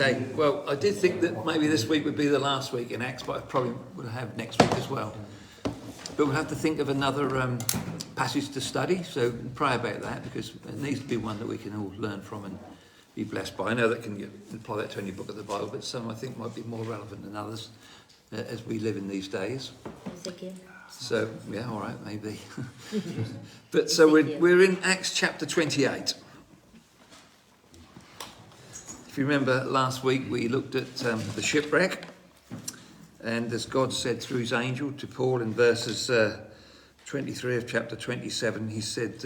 Okay, well, I did think that maybe this week would be the last week in Acts, but I probably would have next week as well. But we'll have to think of another passage to study, so pray about that, because it needs to be one that we can all learn from and be blessed by. I know that can apply that to any book of the Bible, but some I think might be more relevant than others as we live in these days. So, yeah, all right, maybe. But so we're in Acts chapter 28. If you remember last week, we looked at the shipwreck, and as God said through his angel to Paul in verses 23 of chapter 27, he said,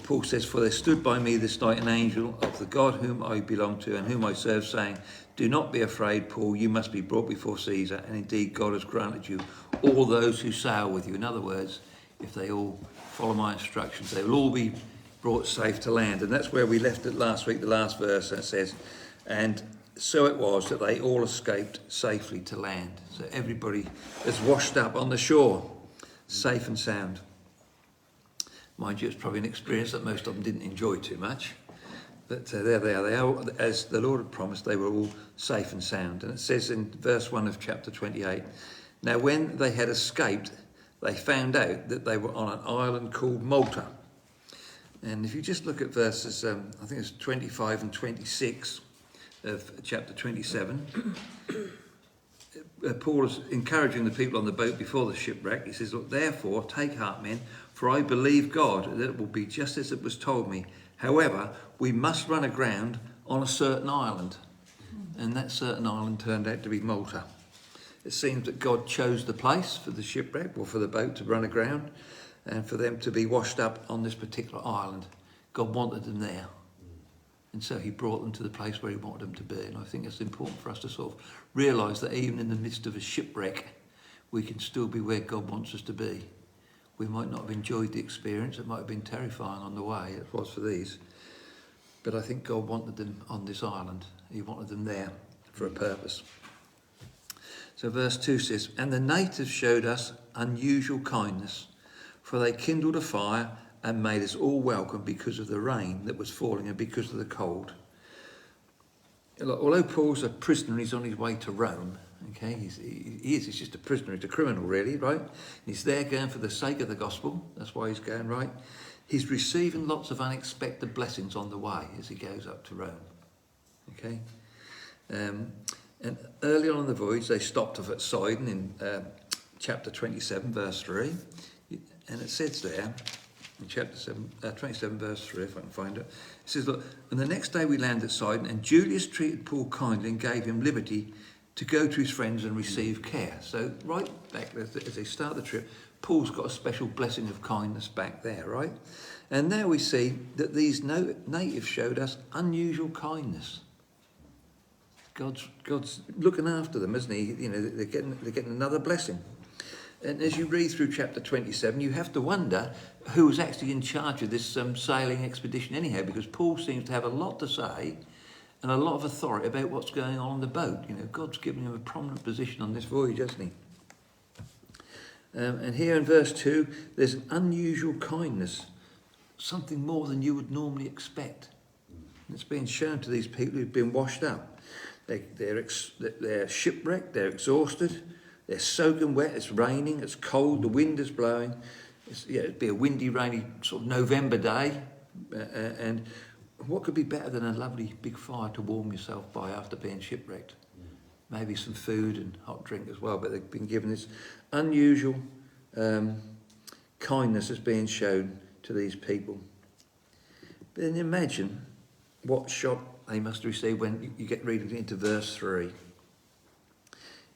Paul says, "For there stood by me this night an angel of the God whom I belong to and whom I serve, saying, 'Do not be afraid, Paul, you must be brought before Caesar, and indeed God has granted you all those who sail with you.'" In other words, if they all follow my instructions, they will all be brought safe to land. And that's where we left it last week, the last verse that says, "And so it was that they all escaped safely to land." So everybody is washed up on the shore, safe and sound. Mind you, it's probably an experience that most of them didn't enjoy too much. But there they are. They are, as the Lord had promised, they were all safe and sound. And it says in verse 1 of chapter 28, "Now when they had escaped, they found out that they were on an island called Malta." And if you just look at verses, I think it's 25 and 26 of chapter 27, Paul is encouraging the people on the boat before the shipwreck. He says, "Look, therefore, take heart, men, for I believe God that it will be just as it was told me. However, we must run aground on a certain island." And that certain island turned out to be Malta. It seems that God chose the place for the shipwreck, or for the boat to run aground, and for them to be washed up on this particular island. God wanted them there. And so he brought them to the place where he wanted them to be. And I think it's important for us to sort of realise that even in the midst of a shipwreck, we can still be where God wants us to be. We might not have enjoyed the experience. It might have been terrifying on the way. It was for these. But I think God wanted them on this island. He wanted them there for a purpose. So verse 2 says, "And the natives showed us unusual kindness, for they kindled a fire and made us all welcome because of the rain that was falling and because of the cold." Although Paul's a prisoner, he's on his way to Rome. Okay, he's just a prisoner, he's a criminal really, right? He's there going for the sake of the gospel, that's why he's going, right? He's receiving lots of unexpected blessings on the way as he goes up to Rome. Okay, and early on in the voyage they stopped off at Sidon in chapter 27 verse 3, and it says there in chapter 27 verse 3, if I can find it, it says, "Look, and the next day we landed at Sidon, and Julius treated Paul kindly and gave him liberty to go to his friends and receive care." So right back as they start the trip, Paul's got a special blessing of kindness back there, right? And now we see that these natives showed us unusual kindness. God's looking after them, isn't he? You know, they're getting another blessing. And as you read through chapter 27, you have to wonder who was actually in charge of this sailing expedition anyhow, because Paul seems to have a lot to say and a lot of authority about what's going on the boat. You know, God's given him a prominent position on this voyage, hasn't he? And here in verse 2, there's an unusual kindness, something more than you would normally expect. And it's being shown to these people who've been washed up. They're shipwrecked, they're exhausted, they're soaking wet, it's raining, it's cold, the wind is blowing. It'd be a windy, rainy sort of November day. And what could be better than a lovely big fire to warm yourself by after being shipwrecked? Maybe some food and hot drink as well, but they've been given this unusual kindness that's being shown to these people. But then imagine what shock they must receive when you get reading into verse 3.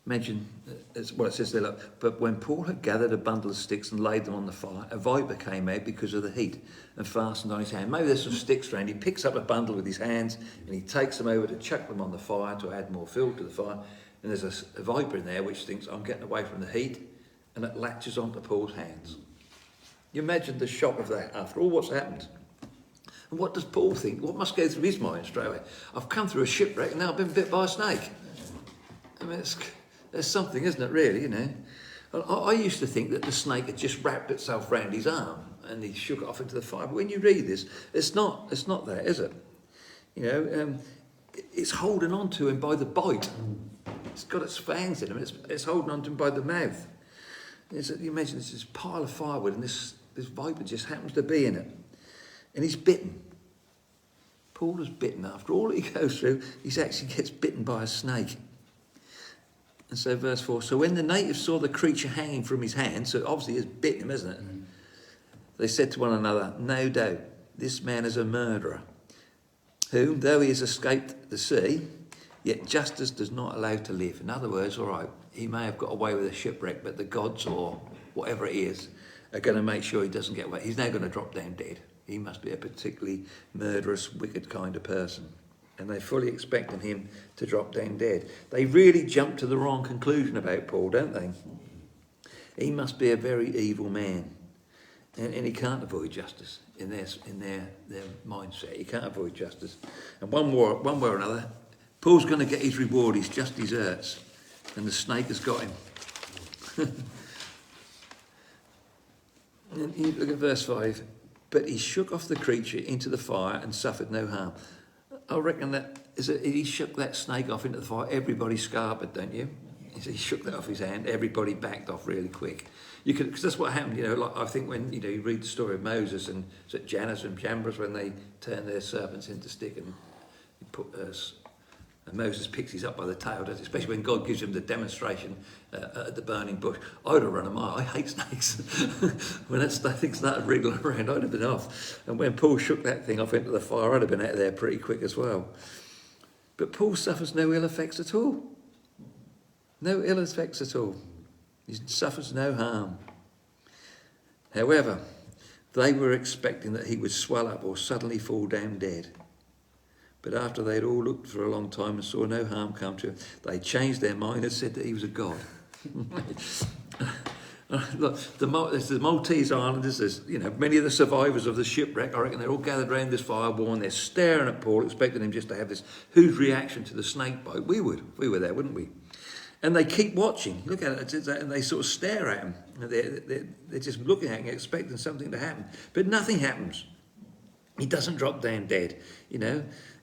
Imagine, it says there, look, "But when Paul had gathered a bundle of sticks and laid them on the fire, a viper came out because of the heat and fastened on his hand." Maybe there's some sticks around. He picks up a bundle with his hands and he takes them over to chuck them on the fire to add more fuel to the fire. And there's a viper in there which thinks, "I'm getting away from the heat," and it latches onto Paul's hands. You imagine the shock of that after all what's happened. And what does Paul think? What must go through his mind straight away? I've come through a shipwreck and now I've been bit by a snake. I mean, there's something, isn't it, really, you know? I used to think that the snake had just wrapped itself round his arm and he shook it off into the fire. But when you read this, it's not that, is it? It's holding on to him by the bite. It's got its fangs in him. It's holding on to him by the mouth. You imagine this pile of firewood, and this viper just happens to be in it, and he's bitten. Paul is bitten. After all he goes through, he actually gets bitten by a snake. And so verse 4, so when the natives saw the creature hanging from his hand, so obviously it's bitten him, isn't it? They said to one another, no doubt, this man is a murderer, whom, though he has escaped the sea, yet justice does not allow to live. In other words, all right, he may have got away with a shipwreck, but the gods or whatever it is are going to make sure he doesn't get away. He's now going to drop down dead. He must be a particularly murderous, wicked kind of person. And they're fully expecting him to drop down dead. They really jump to the wrong conclusion about Paul, don't they? He must be a very evil man. And he can't avoid justice in their mindset. He can't avoid justice. And one way or another, Paul's going to get his reward, his just deserts. And the snake has got him. And you look at verse 5. But he shook off the creature into the fire and suffered no harm. I reckon that he shook that snake off into the fire, everybody scarpered, don't you? He shook that off his hand, everybody backed off really quick. Because that's what happened, like I think when, you read the story of Moses and Janus and Jambres when they turned their serpents into stick and Moses picks his up by the tail, does it? Especially when God gives him the demonstration at the burning bush. I'd have run a mile. I hate snakes. When that thing started wriggling around, I'd have been off. And when Paul shook that thing off into the fire, I'd have been out of there pretty quick as well. But Paul suffers no ill effects at all. No ill effects at all. He suffers no harm. However, they were expecting that he would swell up or suddenly fall down dead. But after they'd all looked for a long time and saw no harm come to him, they changed their mind and said that he was a god. Look, there's the Maltese islanders, there's many of the survivors of the shipwreck. I reckon they're all gathered around this fireball and they're staring at Paul, expecting him just to have this huge reaction to the snake bite. We would, if we were there, wouldn't we? And they keep watching, look at it, and they sort of stare at him. They're just looking at him, expecting something to happen. But nothing happens. He doesn't drop down dead,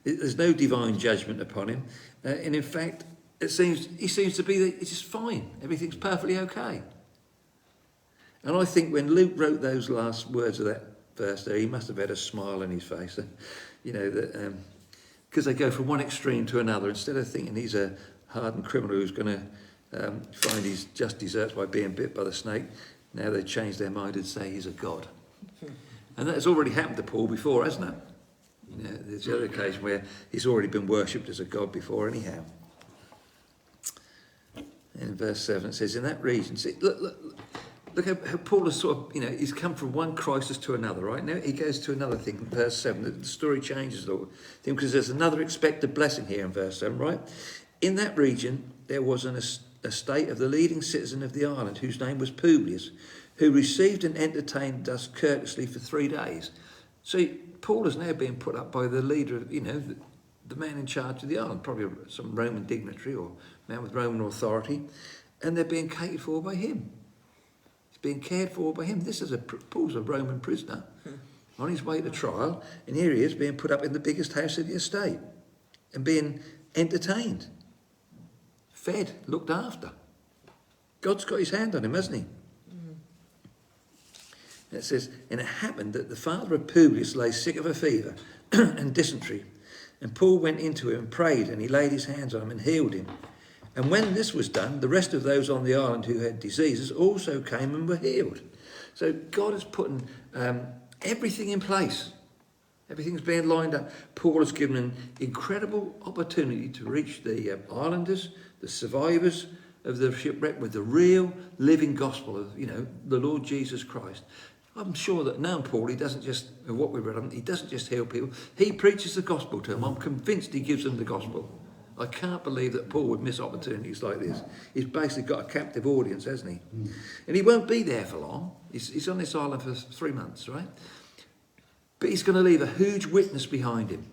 There's no divine judgment upon him. And in fact, he seems to be it's just fine. Everything's perfectly okay. And I think when Luke wrote those last words of that verse there, he must have had a smile on his face. Because they go from one extreme to another. Instead of thinking he's a hardened criminal who's going to find his just deserts by being bit by the snake, now they've changed their mind and say he's a god. And that's already happened to Paul before, hasn't it? There's the other occasion where he's already been worshipped as a god before anyhow. In verse 7 it says, in that region, see, look how Paul has sort of, he's come from one crisis to another, right? Now he goes to another thing in verse 7. The story changes a little because there's another expected blessing here in verse 7, right? In that region there was an estate of the leading citizen of the island whose name was Publius, who received and entertained us courteously for 3 days. So Paul is now being put up by the leader of, the man in charge of the island, probably some Roman dignitary or man with Roman authority, and they're being catered for by him. He's being cared for by him. Paul's a Roman prisoner on his way to trial, and here he is being put up in the biggest house of the estate and being entertained, fed, looked after. God's got his hand on him, hasn't he? It says, and it happened that the father of Publius lay sick of a fever and dysentery. And Paul went into him and prayed, and he laid his hands on him and healed him. And when this was done, the rest of those on the island who had diseases also came and were healed. So God is putting everything in place. Everything's being lined up. Paul has given an incredible opportunity to reach the islanders, the survivors of the shipwreck, with the real living gospel of, the Lord Jesus Christ. I'm sure that knowing Paul, he doesn't just, what we read on, he doesn't just heal people. He preaches the gospel to them. I'm convinced he gives them the gospel. I can't believe that Paul would miss opportunities like this. He's basically got a captive audience, hasn't he? And he won't be there for long. He's on this island for 3 months, right? But he's going to leave a huge witness behind him.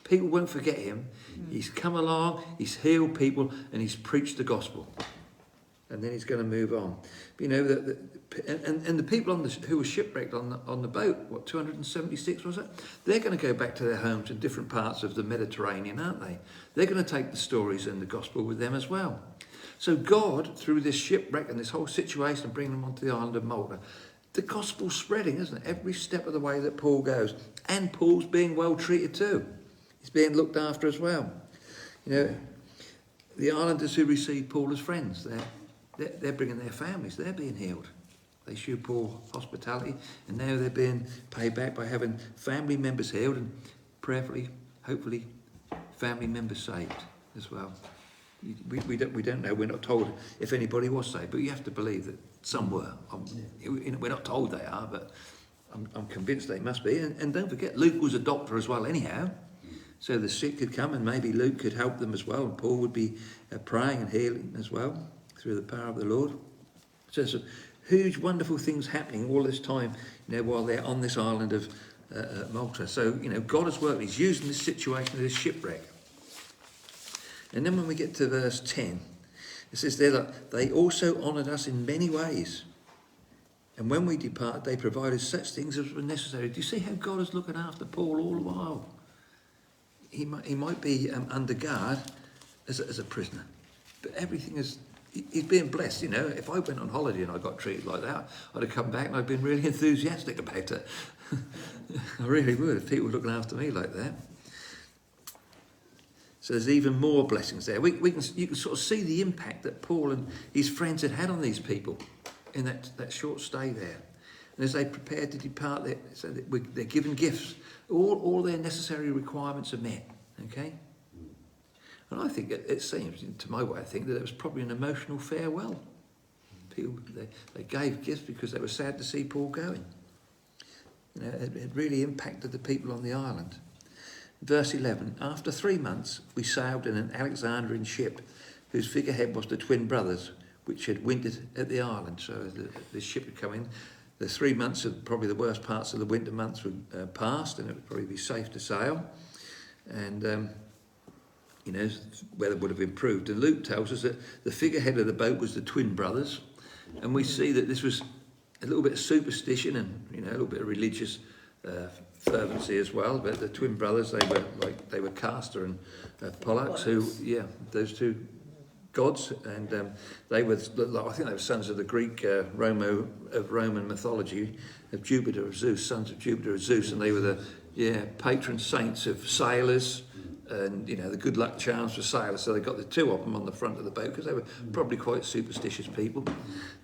People won't forget him. He's come along, he's healed people, and he's preached the gospel. And then he's going to move on. But, you know, and the people who were shipwrecked on the boat, what, 276 was it? They're going to go back to their homes in different parts of the Mediterranean, aren't they? They're going to take the stories and the gospel with them as well. So God, through this shipwreck and this whole situation, bringing them onto the island of Malta, the gospel's spreading, isn't it? Every step of the way that Paul goes. And Paul's being well treated too. He's being looked after as well. You know, the islanders who receive Paul as friends, they're bringing their families. They're being healed. They showed Paul hospitality, and now they're being paid back by having family members healed and prayerfully, hopefully, family members saved as well. We don't know. We're not told if anybody was saved, but you have to believe that some were. We're not told they are, but I'm convinced they must be. And don't forget, Luke was a doctor as well anyhow. So the sick could come and maybe Luke could help them as well. And Paul would be praying and healing as well through the power of the Lord. So there's some huge, wonderful things happening all this time, you know, while they're on this island of Malta. So, you know, God has worked. He's using this situation, this shipwreck. And then when we get to verse 10, it says there that they also honoured us in many ways. And when we departed, they provided such things as were necessary. Do you see how God is looking after Paul all the while? He might be under guard as a prisoner, but everything is, he's being blessed, you know. If I went on holiday and I got treated like that, I'd have come back and I'd been really enthusiastic about it. I really would, if people were looking after me like that. So there's even more blessings there. You can sort of see the impact that Paul and his friends had on these people in that short stay there. And as they prepared to depart, they're given gifts. All their necessary requirements are met. Okay? And I think it seems, to my way of thinking, that it was probably an emotional farewell. People, they gave gifts because they were sad to see Paul going. You know, it really impacted the people on the island. Verse 11, after 3 months, we sailed in an Alexandrian ship whose figurehead was the twin brothers, which had wintered at the island. So the ship had come in. The 3 months of probably the worst parts of the winter months were past, and it would probably be safe to sail. And, you know, weather would have improved. And Luke tells us that the figurehead of the boat was the twin brothers. And we see that this was a little bit of superstition and, you know, a little bit of religious fervency as well. But the twin brothers, they were Castor and Pollux, who, those two gods, and they were, I think they were sons of the Greek Roman mythology of Jupiter, of Zeus, sons of Jupiter, of Zeus, and they were the patron saints of sailors, and, you know, the good luck charms for sailors. So they got the two of them on the front of the boat because they were probably quite superstitious people.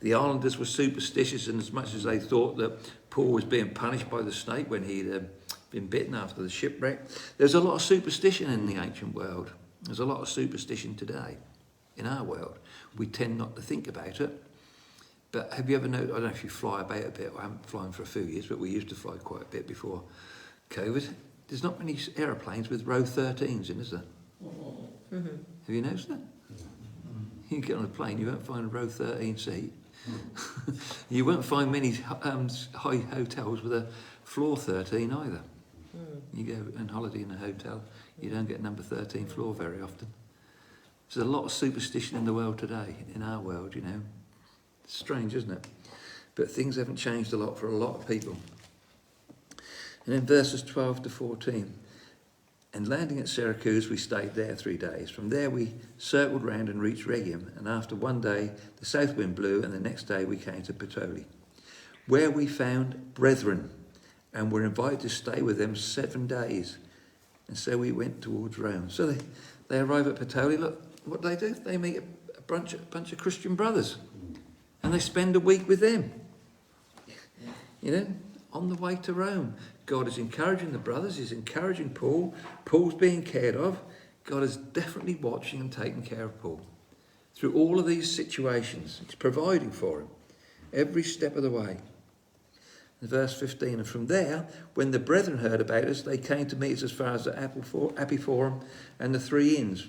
The islanders were superstitious, and as much as they thought that Paul was being punished by the snake when he'd been bitten after the shipwreck, there's a lot of superstition in the ancient world. There's a lot of superstition today. In our world, we tend not to think about it. But have you ever noticed, I don't know if you fly about a bit, I haven't flown for a few years, but we used to fly quite a bit before COVID. There's not many aeroplanes with row 13s in, is there? Mm-hmm. Have you noticed that? You get on a plane, you won't find a row 13 seat. You won't find many high hotels with a floor 13 either. You go on holiday in a hotel, you don't get number 13 floor very often. There's a lot of superstition in the world today, in our world, you know. It's strange, isn't it? But things haven't changed a lot for a lot of people. And in verses 12 to 14, and landing at Syracuse, we stayed there 3 days. From there we circled round and reached Rhegium, and after one day the south wind blew, and the next day we came to Puteoli, where we found brethren, and were invited to stay with them 7 days. And so we went towards Rome. So they arrive at Puteoli. Look, what do? They meet a bunch of Christian brothers, and they spend a week with them. You know, on the way to Rome. God is encouraging the brothers. He's encouraging Paul. Paul's being cared of. God is definitely watching and taking care of Paul through all of these situations. He's providing for him every step of the way. In verse 15, and from there, when the brethren heard about us, they came to meet us as far as the Apiforum and the 3 Inns.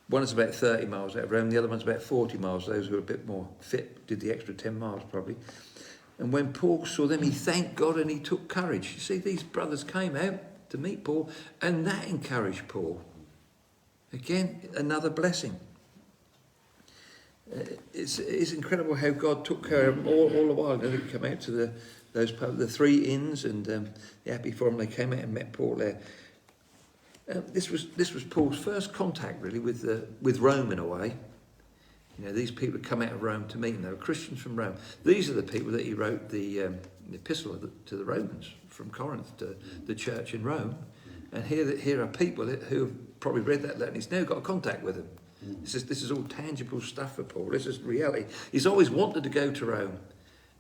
One is about 30 miles out of Rome, the other one's about 40 miles. Those who are a bit more fit did the extra 10 miles probably. And when Paul saw them, he thanked God and he took courage. You see, these brothers came out to meet Paul, and that encouraged Paul. Again, another blessing. It's incredible how God took care of them all the while. And they come out to the 3 inns, and the Happy Forum. They came out and met Paul there. This was Paul's first contact really with Rome in a way. You know, these people had come out of Rome to meet him. They were Christians from Rome. These are the people that he wrote the epistle to the Romans from Corinth to the church in Rome. And here are people who have probably read that letter and he's now got a contact with them. This is all tangible stuff for Paul. This is reality. He's always wanted to go to Rome,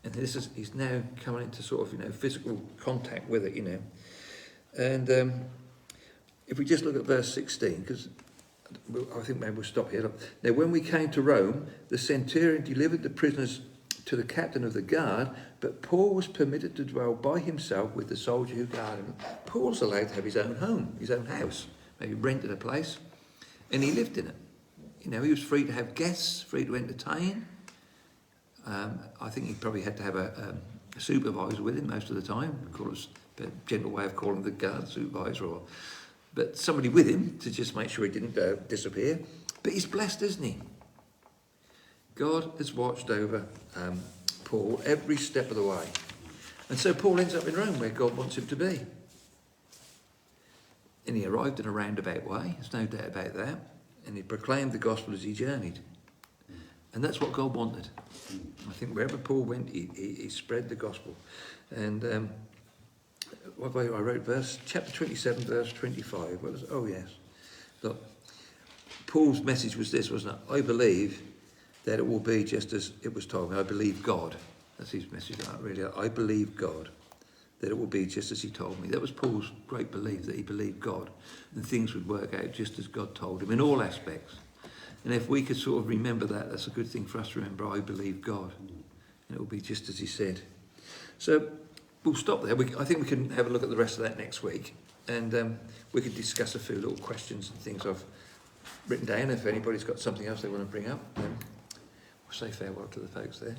and he's now coming into sort of physical contact with it. And if we just look at verse 16, because I think maybe we'll stop here. Look. Now, when we came to Rome, the centurion delivered the prisoners to the captain of the guard, but Paul was permitted to dwell by himself with the soldier who guarded him. Paul's allowed to have his own home, his own house. Maybe rented a place, and he lived in it. He was free to have guests, free to entertain. I think he probably had to have a supervisor with him most of the time. Of course, a gentle way of calling the guard supervisor, but somebody with him to just make sure he didn't disappear. But he's blessed, isn't he? God has watched over Paul every step of the way. And so Paul ends up in Rome, where God wants him to be. And he arrived in a roundabout way, there's no doubt about that. And he proclaimed the gospel as he journeyed. And that's what God wanted. I think wherever Paul went, he spread the gospel. And I wrote chapter 27, verse 25. Yes. Look, Paul's message was this, wasn't it? I believe that it will be just as it was told me. I believe God. That's his message, really. I believe God, that it will be just as he told me. That was Paul's great belief, that he believed God, and things would work out just as God told him in all aspects. And if we could sort of remember that, that's a good thing for us to remember. I believe God, and it will be just as he said. So we'll stop there. I think we can have a look at the rest of that next week, and we could discuss a few little questions and things I've written down. If anybody's got something else they want to bring up, then we'll say farewell to the folks there.